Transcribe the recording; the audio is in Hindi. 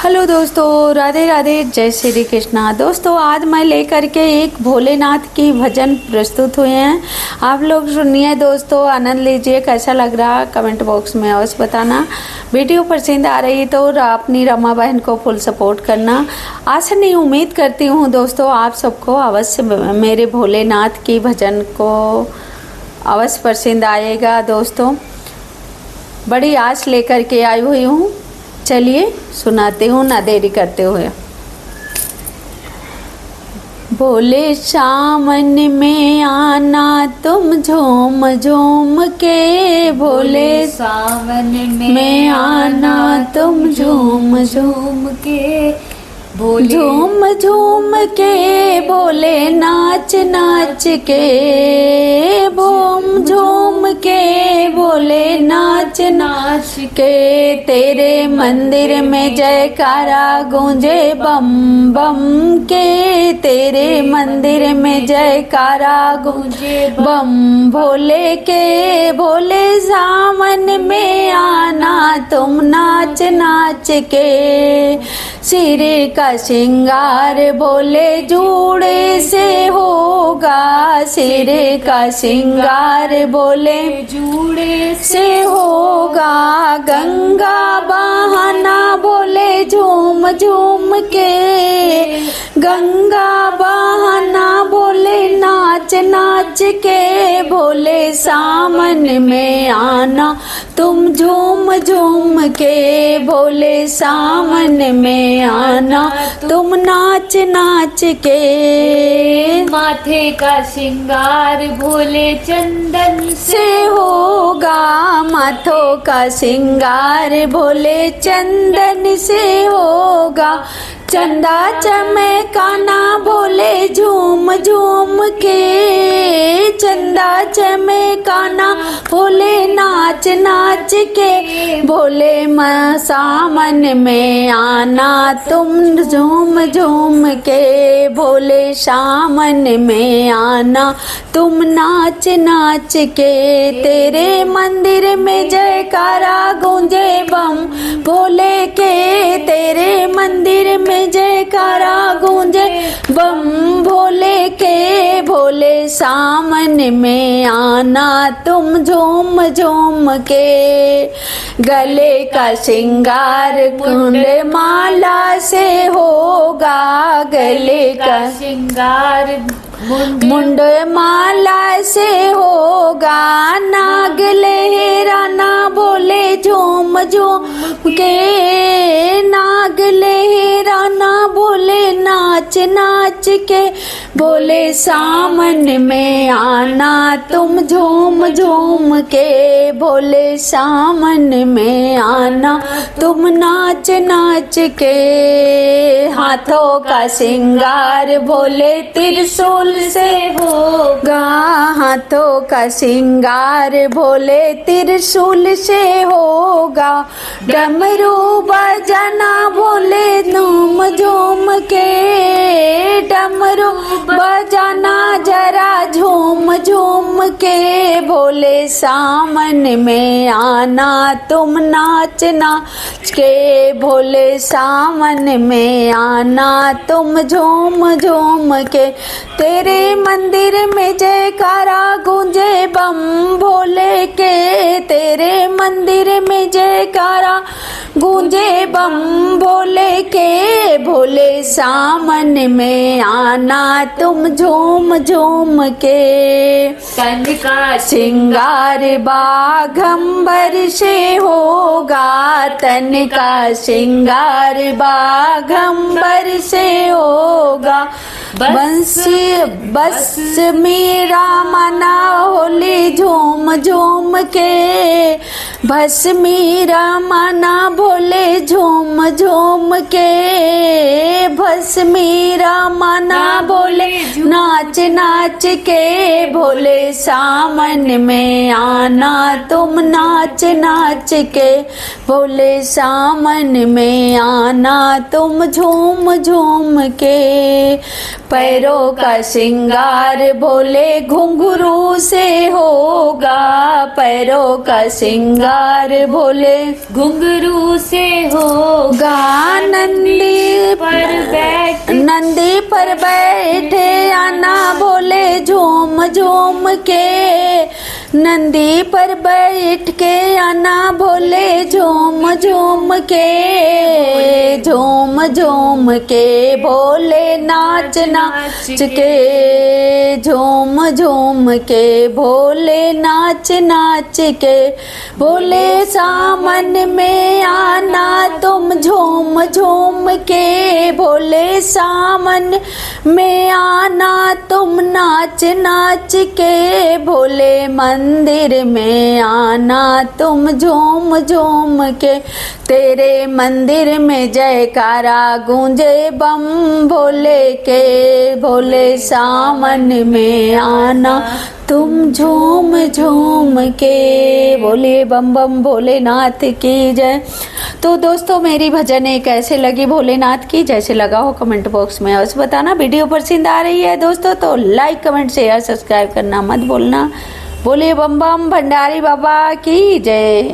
हेलो दोस्तों, राधे राधे, जय श्री कृष्णा। दोस्तों आज मैं लेकर के एक भोलेनाथ की भजन प्रस्तुत हुए हैं। आप लोग सुनिए दोस्तों, आनंद लीजिए। कैसा लग रहा कमेंट बॉक्स में अवश्य बताना। वीडियो पसंद आ रही तो अपनी रमा बहन को फुल सपोर्ट करना। आशा नहीं, उम्मीद करती हूँ दोस्तों आप सबको अवश्य मेरे भोलेनाथ की भजन को अवश्य पसंद आएगा। दोस्तों बड़ी आस लेकर के आई हुई हूँ। चलिए सुनाती हूँ ना देरी करते हुए। बोले सावन में आना तुम झूम झूम के, भोले सावन में आना तुम झूम झूम के, झूम झूम के, बोले नाच नाच के, झूम झूम के, बोले नाच नाच के, तेरे मंदिर में जयकारा गूंजे बम बम के, तेरे मंदिर में जयकारा गूंजे बम भोले के, भोले सावन में आना तुम नाच नाच के, सिर का श्रृंगार बोले जूड़े से होगा, सिर का श्रृंगार बोले जूड़े से होगा, गंगा बहाना बोले झूम झूम के, गंगा बहाना बोले नाच नाच के, बोले सावन में आना तुम झूम झूम के, बोले सावन में आना तुम नाच नाच के, माथे का श्रृंगार भोले चंदन से होगा, माथों का श्रृंगार भोले चंदन से होगा, चंदा चमकाना बोले झूम झूम के, चंदा चमकाना बोले नाच नाच के, बोले सावन में आना तुम झूम झूम के, बोले सावन में आना तुम नाच नाच के, तेरे मंदिर में जयकारा गूंजे बम भोले के, तेरे मंदिर में जयकारा गूंजे बम भोले के, भोले सावन में आना तुम झूम झूम के, गले का श्रृंगार कुंड माला से होगा, गले का श्रृंगार मुंड माला से होगा, नाग लहराना बोले झूम झूम के, नाग लहराना बोले नाच नाच के, बोले सावन में आना तुम झूम झूम के, बोले सावन में आना तुम नाच नाच के, हाथों का श्रृंगार बोले त्रिशूल से होगा, हाथों का श्रृंगार भोले त्रिशूल से होगा, डमरू बजाना बोले झूम झूम के, डमरू बजाना जरा झूम झूम के, भोले सावन में आना तुम नाच नाच के, भोले सावन में आना तुम झूम झूम के, तेरे मंदिर में जयकारा गूंजे बम भोले के, तेरे मंदिर में जयकारा गूंजे बम भोले के, भोले सावन में आना तुम झूम झूम के, तन का श्रृंगार बाघंबर से होगा, तन का श्रृंगार बाघंबर से होगा, बस मेरा मना होली झूम झूम के, बस मेरा मना बोले झूम झूम के, बस मेरा मना बोले नाच नाच के, भोले सावन में आना तुम नाच नाच के, भोले सावन में आना तुम झूम झूम के, पैरों का श्रृंगार भोले घुंघरू से होगा, पैरों का श्रृंगार भोले घुंघरू से होगा, गान नंदी पर बैठे आना बोले झूम झूम के, नंदी पर बैठ के आना बोले झूम झूम के, झूम झूम के भोले नाच नाच के, झूम झूम के भोले नाच नाच के, भोले सामन में आना तुम झूम झूम के, भोले सामन में आना तुम नाच नाच के, भोले मंदिर में आना तुम झूम झूम के, तेरे मंदिर में जयकारा गूंजे बम भोले के, भोले सामन में आना तुम झूम झूम के, बोले बम बम भोलेनाथ की जय। तो दोस्तों मेरी भजन कैसे लगी भोलेनाथ की, जैसे लगा हो कमेंट बॉक्स में अवश्य बताना। वीडियो पसंद आ रही है दोस्तों तो लाइक कमेंट शेयर सब्सक्राइब करना मत भूलना। बोले बम बम भंडारी बाबा की जय।